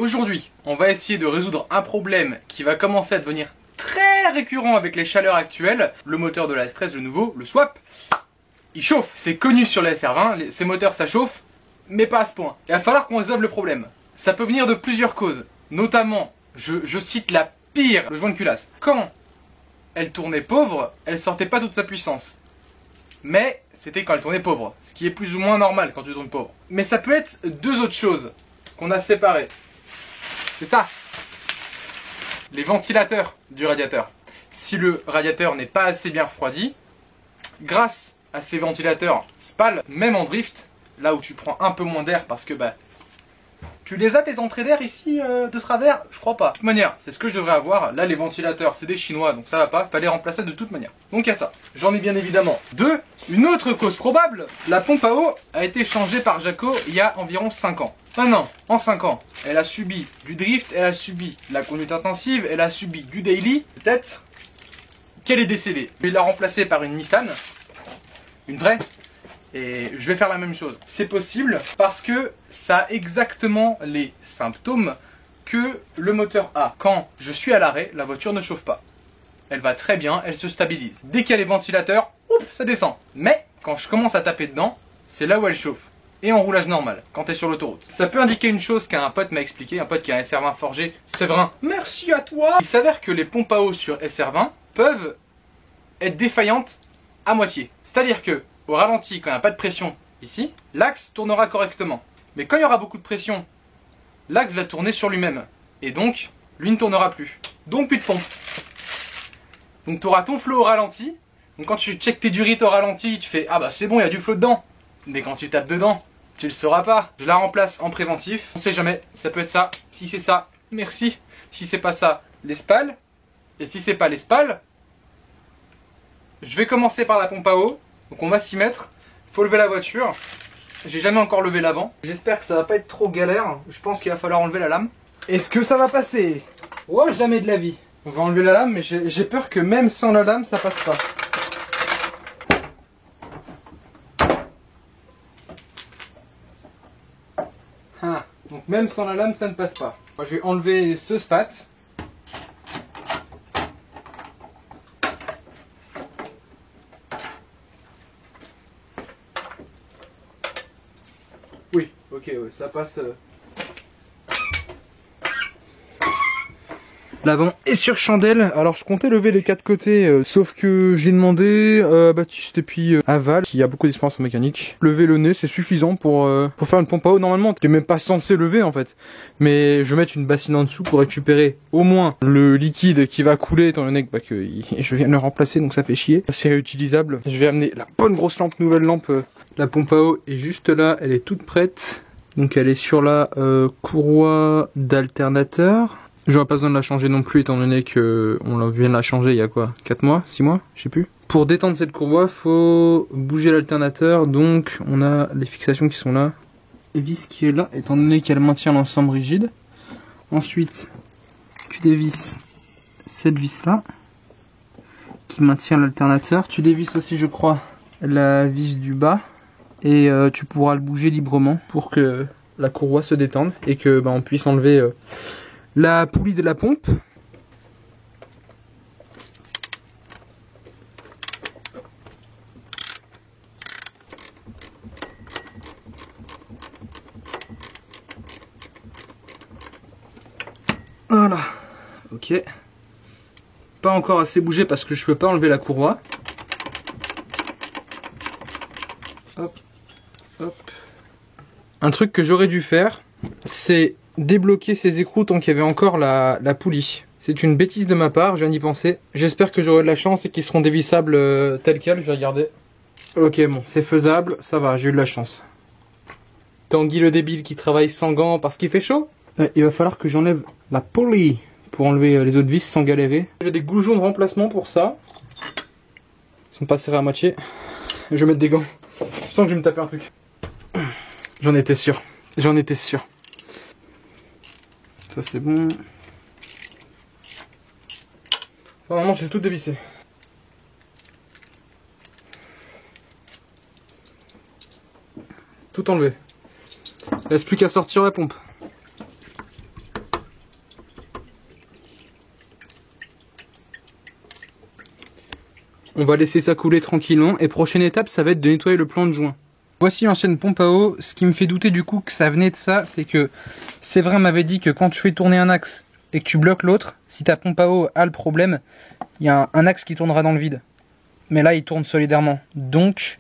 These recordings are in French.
Aujourd'hui, on va essayer de résoudre un problème qui va commencer à devenir très récurrent avec les chaleurs actuelles. Le moteur de la S13, le nouveau, le swap, il chauffe. C'est connu sur la SR20, ces moteurs ça chauffe, mais pas à ce point. Il va falloir qu'on résolve le problème. Ça peut venir de plusieurs causes, notamment, je cite la pire, le joint de culasse. Quand elle tournait pauvre, elle sortait pas toute sa puissance. Mais c'était quand elle tournait pauvre, ce qui est plus ou moins normal quand tu tournes pauvre. Mais ça peut être deux autres choses qu'on a séparées. C'est ça, les ventilateurs du radiateur. Si le radiateur n'est pas assez bien refroidi, grâce à ces ventilateurs SPAL, même en drift, là où tu prends un peu moins d'air parce que tu les as tes entrées d'air ici de travers? Je crois pas. De toute manière, c'est ce que je devrais avoir. Là, les ventilateurs, c'est des chinois, donc ça va pas. Fallait remplacer de toute manière. Donc il y a ça. J'en ai bien évidemment deux. Une autre cause probable, la pompe à eau a été changée par Jaco il y a environ 5 ans. Maintenant, en 5 ans, elle a subi du drift, elle a subi de la conduite intensive, elle a subi du daily. Peut-être qu'elle est décédée. Je vais la remplacer par une Nissan. Une vraie. Et je vais faire la même chose. C'est possible parce que ça a exactement les symptômes que le moteur a. Quand je suis à l'arrêt, la voiture ne chauffe pas. Elle va très bien, elle se stabilise. Dès qu'il y a les ventilateurs, ça descend. Mais quand je commence à taper dedans, c'est là où elle chauffe. Et en roulage normal, quand tu es sur l'autoroute. Ça peut indiquer une chose qu'un pote m'a expliqué, un pote qui a un SR20 forgé, Séverin. Merci à toi. Il s'avère que les pompes à eau sur SR20 peuvent être défaillantes à moitié. C'est-à-dire que au ralenti, quand il n'y a pas de pression ici, l'axe tournera correctement. Mais quand il y aura beaucoup de pression, l'axe va tourner sur lui-même. Et donc, lui ne tournera plus. Donc plus de pompe. Donc tu auras ton flot au ralenti. Donc quand tu checkes tes durites au ralenti, tu fais « Ah bah c'est bon, il y a du flot dedans ». Mais quand tu tapes dedans, tu le sauras pas. Je la remplace en préventif. On sait jamais, ça peut être ça. Si c'est ça, merci. Si c'est pas ça, les spales. Et si c'est pas les spales, je vais commencer par la pompe à eau. Donc on va s'y mettre, faut lever la voiture. J'ai jamais encore levé l'avant. J'espère que ça va pas être trop galère. Je pense qu'il va falloir enlever la lame. Est-ce que ça va passer? Oh, jamais de la vie. On va enlever la lame, mais j'ai peur que même sans la lame, ça passe pas. Ah, donc même sans la lame, ça ne passe pas. Moi, je vais enlever ce spat. Oui, ok, ouais, ça passe. L'avant est sur chandelle. Alors je comptais lever les 4 côtés, sauf que j'ai demandé à Baptiste et puis à Val, qui a beaucoup d'expérience en mécanique. Lever le nez, c'est suffisant pour faire une pompe à eau. Normalement, tu n'es même pas censé lever en fait. Mais je vais mettre une bassine en dessous pour récupérer au moins le liquide qui va couler, étant donné que, je viens de le remplacer, donc ça fait chier. C'est réutilisable. Je vais amener la bonne grosse lampe, nouvelle lampe. La pompe à eau est juste là, elle est toute prête. Donc elle est sur la courroie d'alternateur. J'aurais pas besoin de la changer non plus étant donné que on vient de la changer il y a quoi, 4 mois, 6 mois, je sais plus. Pour détendre cette courroie, faut bouger l'alternateur, donc on a les fixations qui sont là. Et vis qui est là, étant donné qu'elle maintient l'ensemble rigide. Ensuite, tu dévisses cette vis là, qui maintient l'alternateur. Tu dévisses aussi, je crois, la vis du bas. Et tu pourras le bouger librement pour que la courroie se détende et que on puisse enlever la poulie de la pompe. Voilà, ok. Pas encore assez bougé parce que je peux pas enlever la courroie. Hop, hop. Un truc que j'aurais dû faire, c'est débloquer ces écrous tant qu'il y avait encore la poulie. C'est une bêtise de ma part, je viens d'y penser. J'espère que j'aurai de la chance et qu'ils seront dévissables tels quels, je vais regarder. Ok, bon, c'est faisable, ça va, j'ai eu de la chance. Tanguy le débile qui travaille sans gants parce qu'il fait chaud. Il va falloir que j'enlève la poulie pour enlever les autres vis sans galérer. J'ai des goujons de remplacement pour ça. Ils sont pas serrés à moitié. Je vais mettre des gants. Je sens que je vais me taper un truc. J'en étais sûr. J'en étais sûr. Ça c'est bon. Normalement j'ai tout dévissé. Tout enlevé. Il reste plus qu'à sortir la pompe. On va laisser ça couler tranquillement et prochaine étape, ça va être de nettoyer le plan de joint. Voici l'ancienne pompe à eau. Ce qui me fait douter du coup que ça venait de ça, c'est que Séverin m'avait dit que quand tu fais tourner un axe et que tu bloques l'autre, si ta pompe à eau a le problème, il y a un axe qui tournera dans le vide. Mais là, il tourne solidairement. Donc,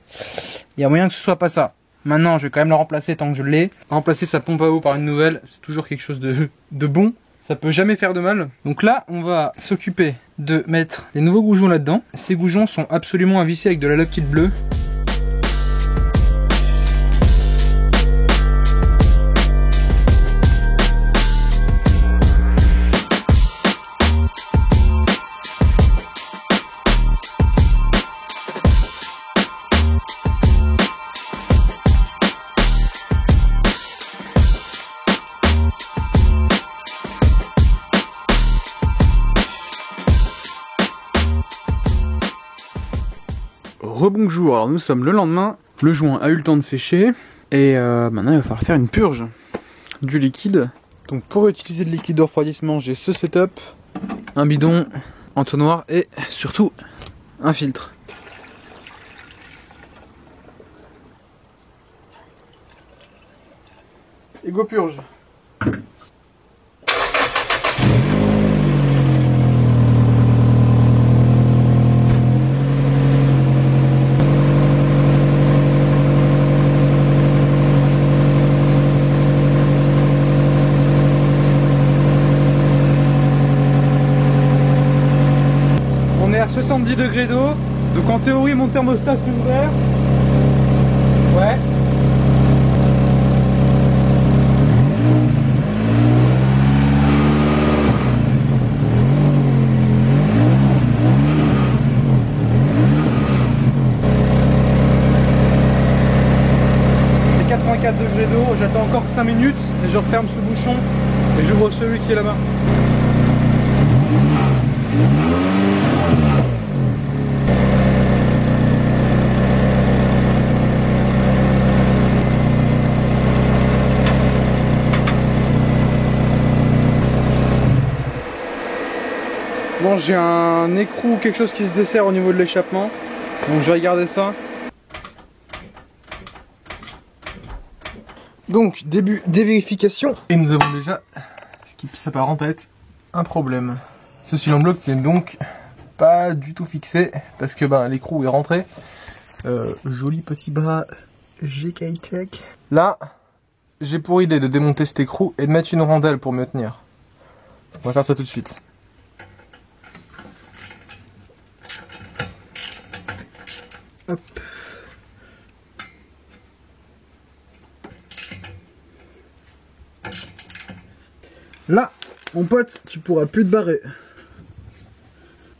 il y a moyen que ce soit pas ça. Maintenant, je vais quand même la remplacer tant que je l'ai. Remplacer sa pompe à eau par une nouvelle, c'est toujours quelque chose de bon. Ça peut jamais faire de mal. Donc là, on va s'occuper de mettre les nouveaux goujons là-dedans. Ces goujons sont absolument à visser avec de la Lock-It bleue. Rebonjour, alors nous sommes le lendemain, le joint a eu le temps de sécher et maintenant il va falloir faire une purge du liquide. Donc pour utiliser le liquide de refroidissement, j'ai ce setup, un bidon, entonnoir et surtout un filtre. Et go purge. À 70 degrés d'eau, donc en théorie mon thermostat s'est ouvert. Ouais. C'est 84 degrés d'eau, j'attends encore 5 minutes et je referme ce bouchon et j'ouvre celui qui est là-bas. Bon, j'ai un écrou ou quelque chose qui se dessert au niveau de l'échappement, donc je vais regarder ça. Donc, début des vérifications. Et nous avons déjà ce qui s'apparente à être un problème. Ce cylindre bloc n'est donc pas du tout fixé parce que l'écrou est rentré. Joli petit bras GK Tech. Là, j'ai pour idée de démonter cet écrou et de mettre une rondelle pour me tenir. On va faire ça tout de suite. Hop. Là, mon pote, tu pourras plus te barrer.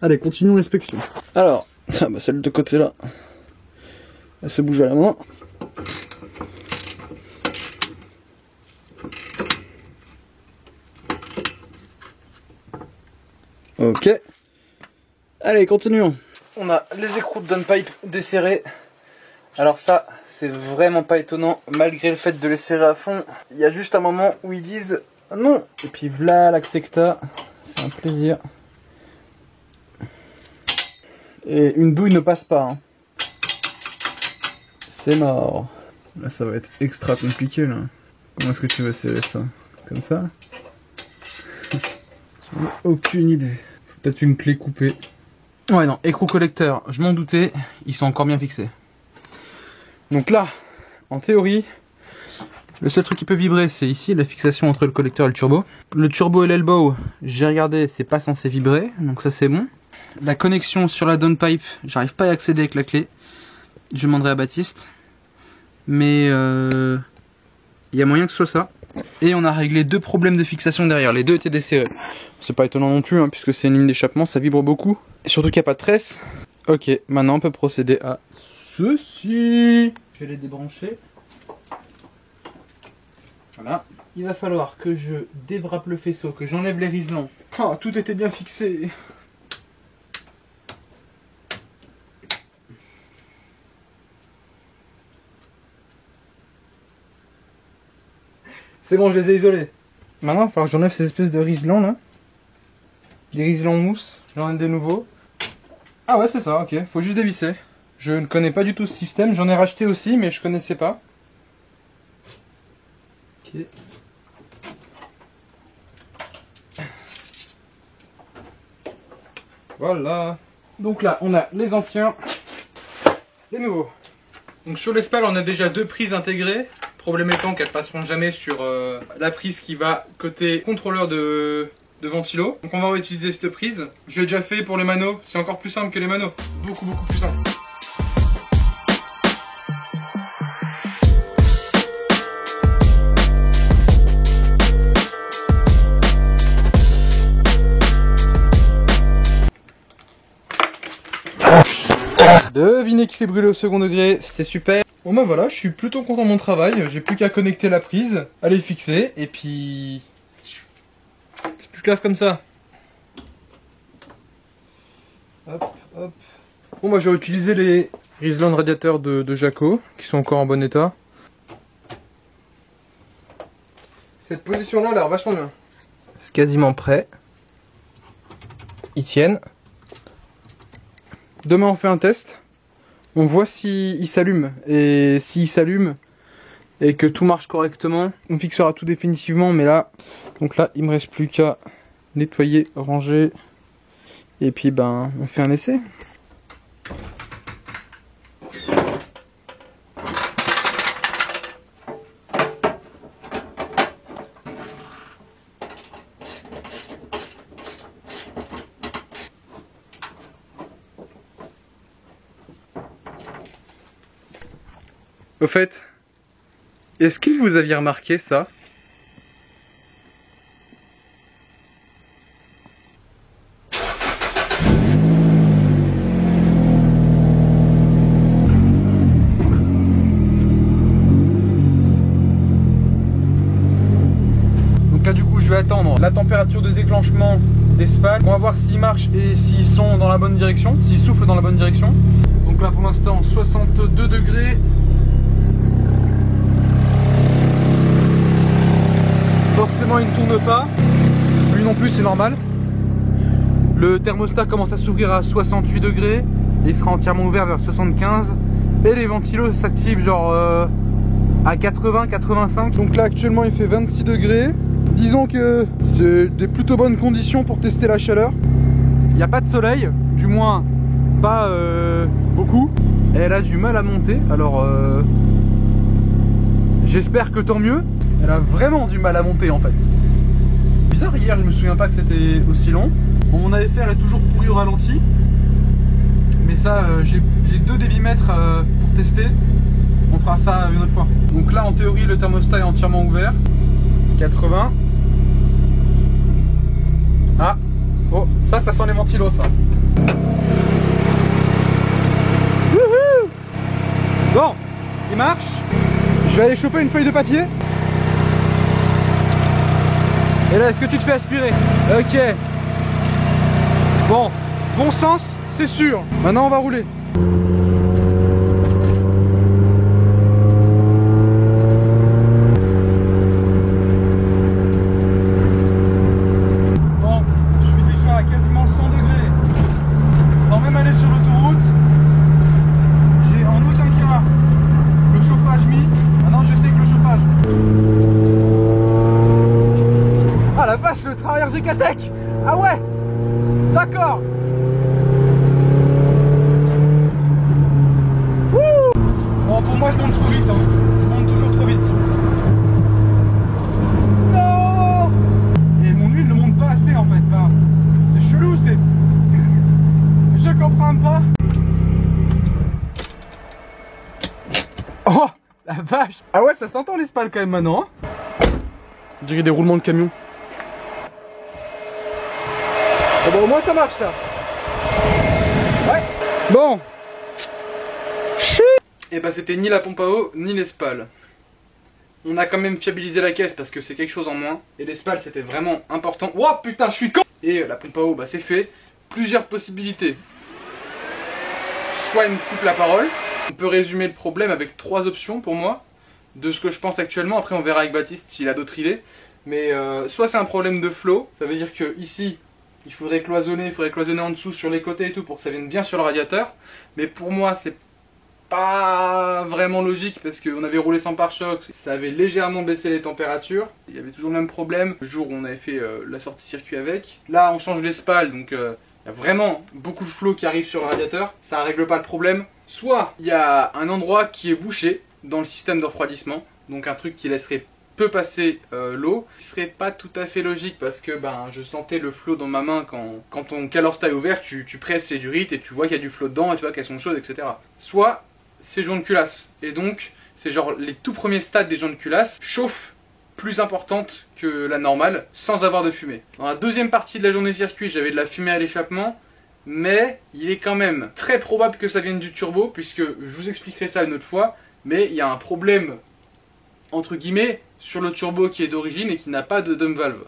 Allez, continuons l'inspection. Alors, celle de côté là, elle se bouge à la main. Ok. Allez, continuons. On a les écrous de downpipe desserrés. Alors ça, c'est vraiment pas étonnant, malgré le fait de les serrer à fond. Il y a juste un moment où ils disent non. Et puis voilà l'Axecta, c'est un plaisir. Et une douille ne passe pas. Hein. C'est mort. Là, ça va être extra compliqué là. Comment est-ce que tu vas serrer ça? Comme ça? J'en ai aucune idée. Peut-être une clé coupée. Ouais non, écrou collecteur, je m'en doutais, ils sont encore bien fixés. Donc là, en théorie, le seul truc qui peut vibrer c'est ici, la fixation entre le collecteur et le turbo. Le turbo et l'elbow, j'ai regardé, c'est pas censé vibrer, donc ça c'est bon. La connexion sur la downpipe, j'arrive pas à y accéder avec la clé. Je demanderai à Baptiste. Mais il y a moyen que ce soit ça. Et on a réglé deux problèmes de fixation derrière, les deux étaient desserrés. C'est pas étonnant non plus, hein, puisque c'est une ligne d'échappement, ça vibre beaucoup. Et surtout qu'il n'y a pas de tresse. Ok, maintenant on peut procéder à ceci. Je vais les débrancher. Voilà. Il va falloir que je déwrappe le faisceau, que j'enlève les riselons. Oh, tout était bien fixé. C'est bon, je les ai isolés. Maintenant, il va falloir que j'enlève ces espèces de riselons là. Des riselons mousse, j'en ai des nouveaux. Ah ouais, c'est ça, ok. Faut juste dévisser. Je ne connais pas du tout ce système. J'en ai racheté aussi, mais je connaissais pas. Ok. Voilà. Donc là, on a les anciens, les nouveaux. Donc sur l'espale, on a déjà 2 prises intégrées. Problème étant qu'elles passeront jamais sur la prise qui va côté contrôleur de ventilo. Donc on va utiliser cette prise. Je l'ai déjà fait pour les manos. C'est encore plus simple que les manos. Beaucoup plus simple. Devinez qui s'est brûlé au second degré, c'est super. Bon bah voilà, je suis plutôt content de mon travail. J'ai plus qu'à connecter la prise, aller le fixer, et puis... c'est plus classe comme ça. Hop, hop. Bon moi j'ai utilisé les Rizlan radiateurs de Jaco, qui sont encore en bon état. Cette position là a l'air vachement bien. C'est quasiment prêt. Ils tiennent. Demain on fait un test. On voit s'il s'allume. Et s'il s'allume et que tout marche correctement, on fixera tout définitivement. Mais là, donc là, il me reste plus qu'à nettoyer, ranger. Et puis ben, on fait un essai. Au fait, est-ce que vous aviez remarqué ça? Donc là du coup je vais attendre la température de déclenchement des spades. On va voir s'ils marchent et s'ils sont dans la bonne direction, s'ils soufflent dans la bonne direction. Donc là pour l'instant 62 degrés. Forcément il ne tourne pas, lui non plus c'est normal. Le thermostat commence à s'ouvrir à 68 degrés et il sera entièrement ouvert vers 75. Et les ventilos s'activent genre à 80-85. Donc là actuellement il fait 26 degrés. Disons que c'est des plutôt bonnes conditions pour tester la chaleur. Il n'y a pas de soleil, du moins pas beaucoup. Et elle a du mal à monter, alors j'espère que tant mieux. Elle a vraiment du mal à monter en fait. Bizarre, hier je me souviens pas que c'était aussi long. Bon, mon AFR est toujours pourri au ralenti. Mais ça, j'ai 2 débitmètres pour tester. On fera ça une autre fois. Donc là en théorie le thermostat est entièrement ouvert. 80. Ah. Oh, ça sent les ventilos ça. Wouhou. Bon, il marche. Je vais aller choper une feuille de papier. Et là, est-ce que tu te fais aspirer? Ok. Bon, bon sens, c'est sûr. Maintenant, on va rouler. Bon, je suis déjà à quasiment 100 degrés. Sans même aller sur l'autoroute. J'ai en aucun cas le chauffage mis. Maintenant, je sais que le chauffage... Ah la vache, le travailleur GK-Tech. Ah ouais. D'accord. Bon, pour moi je monte trop vite hein. Je monte toujours trop vite. Non. Et mon huile ne monte pas assez en fait, enfin, c'est chelou, c'est... Je comprends pas. Oh la vache. Ah ouais, ça s'entend l'espale quand même maintenant hein. On dirait des roulements de camion. Oh bah au moins ça marche ça. Ouais. Bon. Et bah c'était ni la pompe à eau ni l'espale. On a quand même fiabilisé la caisse parce que c'est quelque chose en moins. Et l'espale c'était vraiment important. Oh putain je suis con. Et la pompe à eau bah c'est fait. Plusieurs possibilités. Soit il me coupe la parole. On peut résumer le problème avec 3 options pour moi. De ce que je pense actuellement. Après on verra avec Baptiste s'il a d'autres idées. Mais soit c'est un problème de flow. Ça veut dire que ici il faudrait cloisonner en dessous sur les côtés et tout pour que ça vienne bien sur le radiateur. Mais pour moi c'est pas vraiment logique parce qu'on avait roulé sans pare-choc, ça avait légèrement baissé les températures. Il y avait toujours le même problème le jour où on avait fait la sortie circuit avec. Là on change les spales donc il y a vraiment beaucoup de flot qui arrive sur le radiateur. Ça règle pas le problème. Soit il y a un endroit qui est bouché dans le système de refroidissement, donc un truc qui laisserait peu passer l'eau. Ce serait pas tout à fait logique parce que je sentais le flot dans ma main quand ton calorsta est ouvert, tu presses les durites et tu vois qu'il y a du flot dedans et tu vois qu'elles sont chaudes, etc. Soit c'est joint de culasse et donc c'est genre les tout premiers stades des joints de culasse, chauffe plus importante que la normale sans avoir de fumée. Dans la deuxième partie de la journée circuit, j'avais de la fumée à l'échappement, mais il est quand même très probable que ça vienne du turbo puisque je vous expliquerai ça une autre fois, mais il y a un problème entre guillemets sur le turbo qui est d'origine et qui n'a pas de dump valve,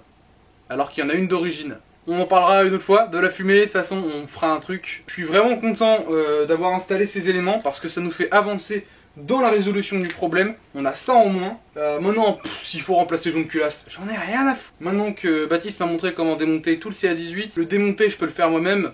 alors qu'il y en a une d'origine. On en parlera une autre fois de la fumée, de toute façon on fera un truc. Je suis vraiment content d'avoir installé ces éléments parce que ça nous fait avancer dans la résolution du problème. On a ça en moins. Maintenant, s'il faut remplacer le joint de culasse, j'en ai rien à foutre. Maintenant que Baptiste m'a montré comment démonter tout le CA18, le démonter je peux le faire moi-même.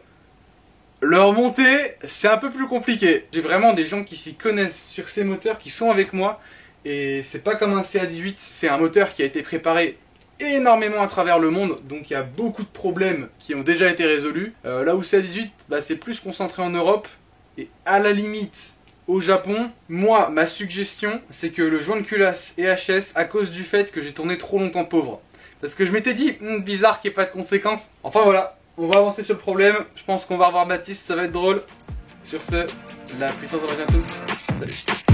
Le remonter, c'est un peu plus compliqué. J'ai vraiment des gens qui s'y connaissent sur ces moteurs, qui sont avec moi. Et c'est pas comme un CA18, c'est un moteur qui a été préparé énormément à travers le monde, donc il y a beaucoup de problèmes qui ont déjà été résolus. Là où CA18, c'est plus concentré en Europe et à la limite au Japon. Moi, ma suggestion, c'est que le joint de culasse est HS à cause du fait que j'ai tourné trop longtemps pauvre. Parce que je m'étais dit, bizarre qu'il n'y ait pas de conséquences. Enfin voilà, on va avancer sur le problème. Je pense qu'on va revoir Baptiste, ça va être drôle. Sur ce, la puissance de la à tous. Salut.